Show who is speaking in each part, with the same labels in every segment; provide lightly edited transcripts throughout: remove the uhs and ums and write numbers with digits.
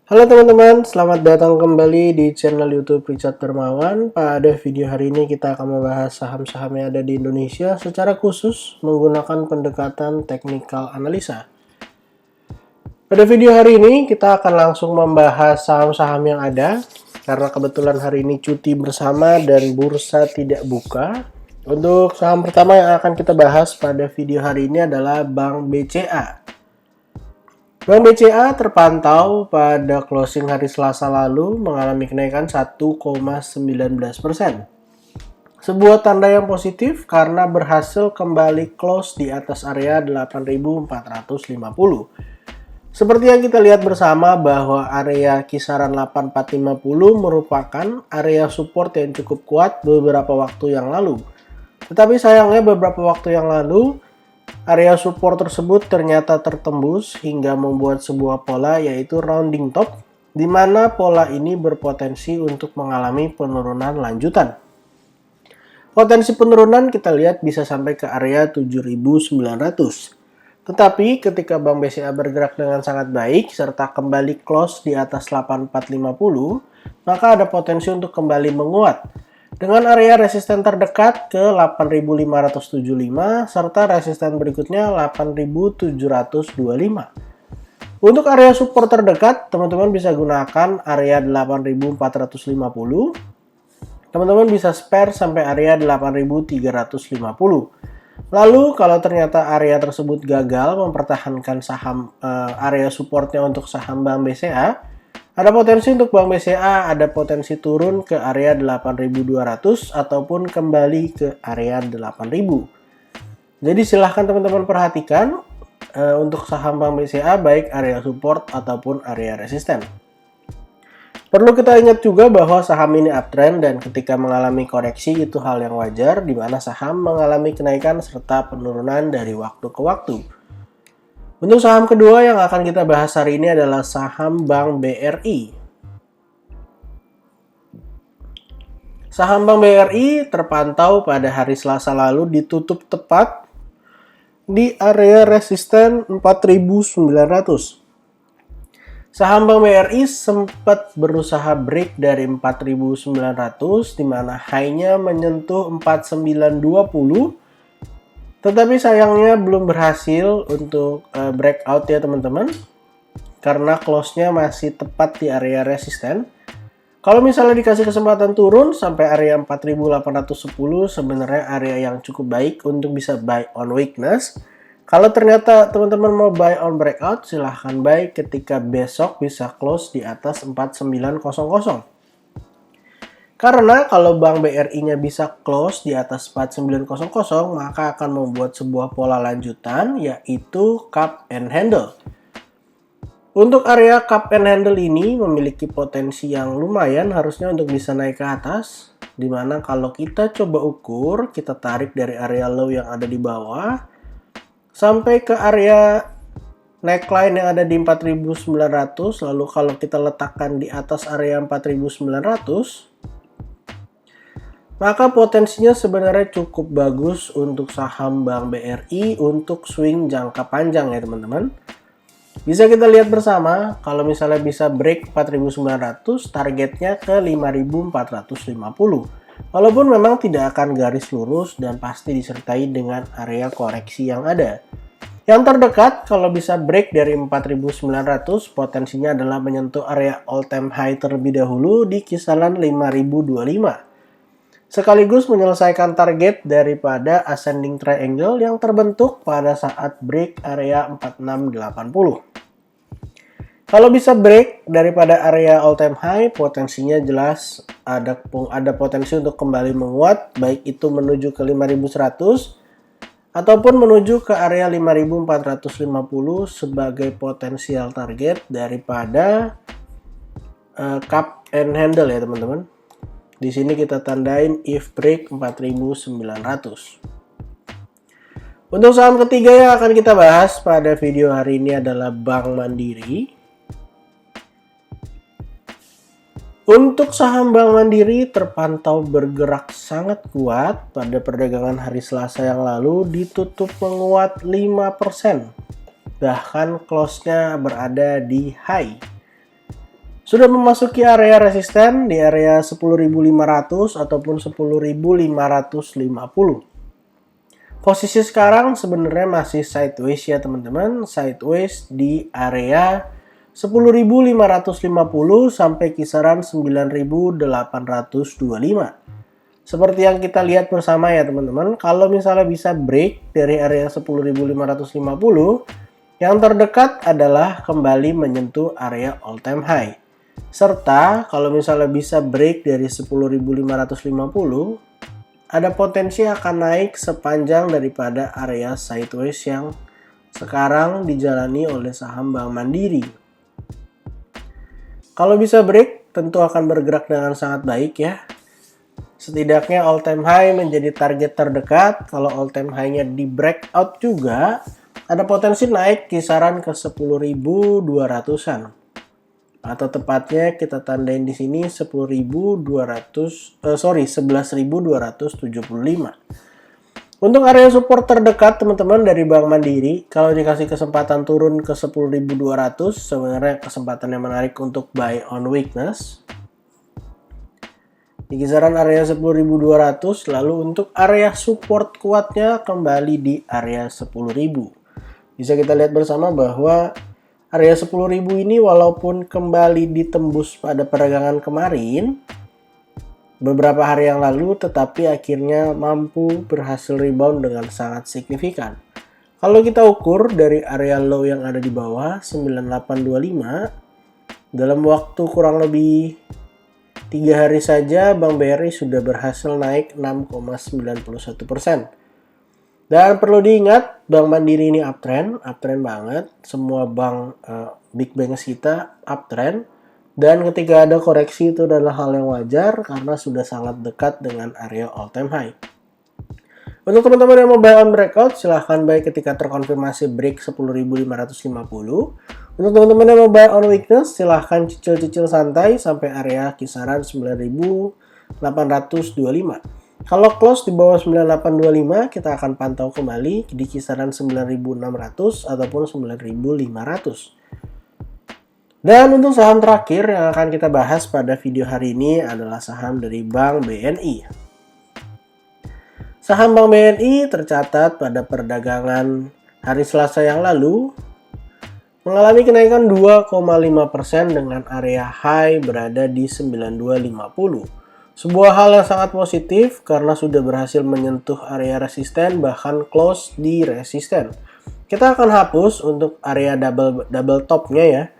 Speaker 1: Halo teman-teman, selamat datang kembali di channel YouTube Richard Dermawan. Pada video hari ini kita akan membahas saham-saham yang ada di Indonesia secara khusus menggunakan pendekatan teknikal analisa. Pada video hari ini kita akan langsung membahas saham-saham yang ada karena kebetulan hari ini cuti bersama dan bursa tidak buka. Untuk saham pertama yang akan kita bahas pada video hari ini adalah Bank BCA. Bank BCA terpantau pada closing hari Selasa lalu mengalami kenaikan 1,19%. Sebuah tanda yang positif karena berhasil kembali close di atas area 8.450. Seperti yang kita lihat bersama bahwa area kisaran 8450 merupakan area support yang cukup kuat beberapa waktu yang lalu. Tetapi sayangnya beberapa waktu yang lalu area support tersebut ternyata tertembus hingga membuat sebuah pola yaitu rounding top, di mana pola ini berpotensi untuk mengalami penurunan lanjutan. Potensi penurunan kita lihat bisa sampai ke area 7.900. Tetapi ketika Bank BCA bergerak dengan sangat baik serta kembali close di atas 8450, maka ada potensi untuk kembali menguat dengan area resisten terdekat ke 8.575 serta resisten berikutnya 8.725. Untuk area support terdekat, teman-teman bisa gunakan area 8.450. Teman-teman bisa spare sampai area 8.350. Lalu kalau ternyata area tersebut gagal mempertahankan saham area supportnya untuk saham Bank BCA, ada potensi untuk Bank BCA ada potensi turun ke area 8.200 ataupun kembali ke area 8.000. Jadi silahkan teman-teman perhatikan untuk saham Bank BCA baik area support ataupun area resisten. Perlu kita ingat juga bahwa saham ini uptrend dan ketika mengalami koreksi itu hal yang wajar di mana saham mengalami kenaikan serta penurunan dari waktu ke waktu. Untuk saham kedua yang akan kita bahas hari ini adalah saham Bank BRI. Saham Bank BRI terpantau pada hari Selasa lalu ditutup tepat di area resisten 4.900. Saham Bank BRI sempat berusaha break dari 4.900 di mana high-nya menyentuh 4.920. Tetapi sayangnya belum berhasil untuk breakout ya teman-teman, karena close-nya masih tepat di area resisten. Kalau misalnya dikasih kesempatan turun sampai area 4.810 sebenarnya area yang cukup baik untuk bisa buy on weakness. Kalau ternyata teman-teman mau buy on breakout, silahkan buy ketika besok bisa close di atas 4900. Karena kalau Bank BRI-nya bisa close di atas 4900, maka akan membuat sebuah pola lanjutan yaitu cup and handle. Untuk area cup and handle ini memiliki potensi yang lumayan harusnya untuk bisa naik ke atas. Dimana kalau kita coba ukur, kita tarik dari area low yang ada di bawah sampai ke area neckline yang ada di 4900, lalu kalau kita letakkan di atas area 4900, maka potensinya sebenarnya cukup bagus untuk saham Bank BRI untuk swing jangka panjang ya teman-teman. Bisa kita lihat bersama, kalau misalnya bisa break 4.900, targetnya ke 5.450. Walaupun memang tidak akan garis lurus dan pasti disertai dengan area koreksi yang ada. Yang terdekat kalau bisa break dari 4.900, potensinya adalah menyentuh area all time high terlebih dahulu di kisaran 5.025. Sekaligus menyelesaikan target daripada ascending triangle yang terbentuk pada saat break area 4680. Kalau bisa break daripada area all time high, potensinya jelas ada potensi untuk kembali menguat, baik itu menuju ke 5100 ataupun menuju ke area 5450 sebagai potensial target daripada cup and handle ya teman-teman. Di sini kita tandain if break 4900. Untuk saham ketiga yang akan kita bahas pada video hari ini adalah Bank Mandiri. Untuk saham Bank Mandiri terpantau bergerak sangat kuat pada perdagangan hari Selasa yang lalu ditutup menguat 5%. Bahkan close-nya berada di high. Sudah memasuki area resisten di area 10.500 ataupun 10.550. Posisi sekarang sebenarnya masih sideways ya teman-teman, sideways di area 10.550 sampai kisaran 9.825. Seperti yang kita lihat bersama ya teman-teman, kalau misalnya bisa break dari area 10.550, yang terdekat adalah kembali menyentuh area all time high. Serta kalau misalnya bisa break dari 10.550, ada potensi akan naik sepanjang daripada area sideways yang sekarang dijalani oleh saham Bank Mandiri. Kalau bisa break, tentu akan bergerak dengan sangat baik ya. Setidaknya all time high menjadi target terdekat. Kalau all time high-nya di breakout juga, ada potensi naik kisaran ke 10.200-an. Atau tepatnya kita tandain di sini 11.275. Untuk area support terdekat teman-teman dari Bank Mandiri, kalau dikasih kesempatan turun ke 10.200, sebenarnya kesempatan yang menarik untuk buy on weakness. Di kisaran area 10.200, lalu untuk area support kuatnya kembali di area 10.000. Bisa kita lihat bersama bahwa area 10.000 ini walaupun kembali ditembus pada perdagangan kemarin, beberapa hari yang lalu, tetapi akhirnya mampu berhasil rebound dengan sangat signifikan. Kalau kita ukur dari area low yang ada di bawah, 9825, dalam waktu kurang lebih 3 hari saja, Bank BRI sudah berhasil naik 6,91%. Dan perlu diingat, Bank Mandiri ini uptrend banget. Semua bank big banks kita uptrend. Dan ketika ada koreksi itu adalah hal yang wajar karena sudah sangat dekat dengan area all time high. Untuk teman-teman yang mau buy on breakout, silahkan buy ketika terkonfirmasi break 10.550. Untuk teman-teman yang mau buy on weakness, silahkan cicil-cicil santai sampai area kisaran 9.825. Kalau close di bawah 9825, kita akan pantau kembali di kisaran 9.600 ataupun 9.500. Dan untuk saham terakhir yang akan kita bahas pada video hari ini adalah saham dari Bank BNI. Saham Bank BNI tercatat pada perdagangan hari Selasa yang lalu mengalami kenaikan 2,5% dengan area high berada di 9250. Sebuah hal yang sangat positif karena sudah berhasil menyentuh area resisten bahkan close di resisten. Kita akan hapus untuk area double topnya ya.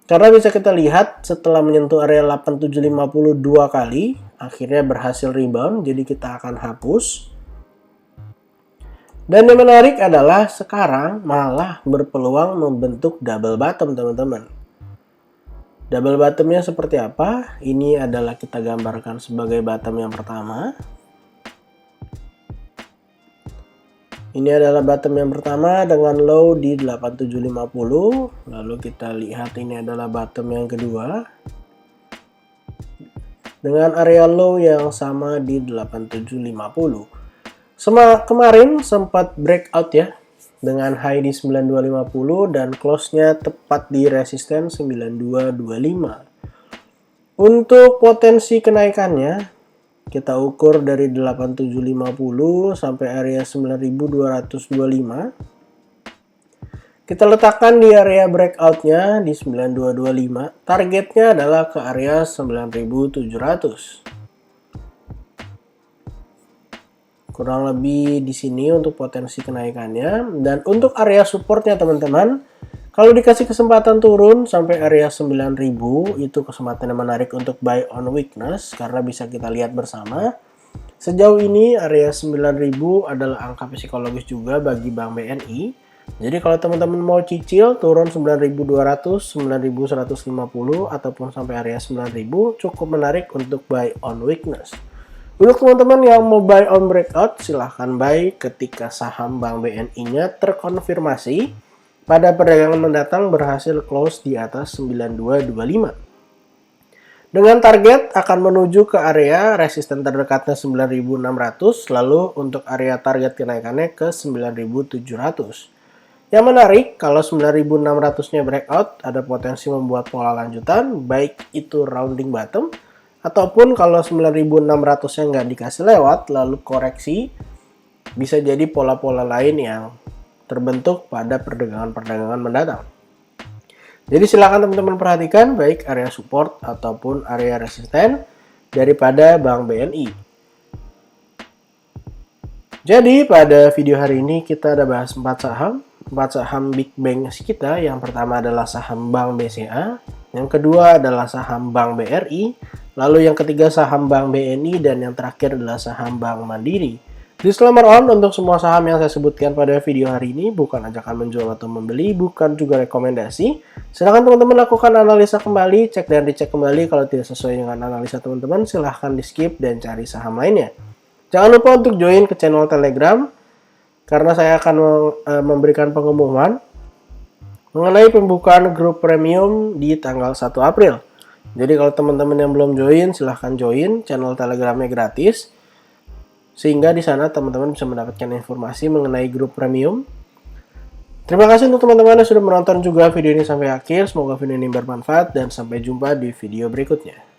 Speaker 1: Karena bisa kita lihat setelah menyentuh area 8750 dua kali, akhirnya berhasil rebound, jadi kita akan hapus. Dan yang menarik adalah sekarang malah berpeluang membentuk double bottom teman-teman. Double bottomnya seperti apa? Ini adalah kita gambarkan sebagai bottom yang pertama. Ini adalah bottom yang pertama dengan low di 8750. Lalu kita lihat ini adalah bottom yang kedua dengan area low yang sama di 8750. Kemarin sempat breakout ya dengan high di 9250 dan close-nya tepat di resisten 9225. Untuk potensi kenaikannya kita ukur dari 8750 sampai area 9225. Kita letakkan di area breakout-nya di 9225. Targetnya adalah ke area 9700. Kurang lebih di sini untuk potensi kenaikannya. Dan untuk area supportnya teman-teman, kalau dikasih kesempatan turun sampai area 9000, itu kesempatan yang menarik untuk buy on weakness karena bisa kita lihat bersama. Sejauh ini area 9000 adalah angka psikologis juga bagi Bank BNI. Jadi kalau teman-teman mau cicil turun 9200, 9150 ataupun sampai area 9000 cukup menarik untuk buy on weakness. Untuk teman-teman yang mau buy on breakout, silahkan buy ketika saham Bank BNI-nya terkonfirmasi pada perdagangan mendatang berhasil close di atas 9225. Dengan target akan menuju ke area resisten terdekatnya 9600, lalu untuk area target kenaikannya ke 9700. Yang menarik, kalau 9.600-nya breakout, ada potensi membuat pola lanjutan, baik itu rounding bottom, ataupun kalau 9.600-nya nggak dikasih lewat, lalu koreksi, bisa jadi pola-pola lain yang terbentuk pada perdagangan-perdagangan mendatang. Jadi silakan teman-teman perhatikan baik area support ataupun area resisten daripada Bank BNI. Jadi pada video hari ini kita ada bahas 4 saham big bank kita. Yang pertama adalah saham Bank BCA, yang kedua adalah saham Bank BRI, lalu yang ketiga saham Bank BNI, dan yang terakhir adalah saham Bank Mandiri. Disclaimer on, untuk semua saham yang saya sebutkan pada video hari ini bukan ajakan menjual atau membeli, bukan juga rekomendasi. Silakan teman-teman lakukan analisa kembali, cek dan dicek kembali. Kalau tidak sesuai dengan analisa teman-teman, silahkan di skip dan cari saham lainnya. Jangan lupa untuk join ke channel Telegram, karena saya akan memberikan pengumuman mengenai pembukaan grup premium di tanggal 1 April. Jadi kalau teman-teman yang belum join, silahkan join, channel Telegramnya gratis. Sehingga di sana teman-teman bisa mendapatkan informasi mengenai grup premium. Terima kasih untuk teman-teman yang sudah menonton juga video ini sampai akhir. Semoga video ini bermanfaat dan sampai jumpa di video berikutnya.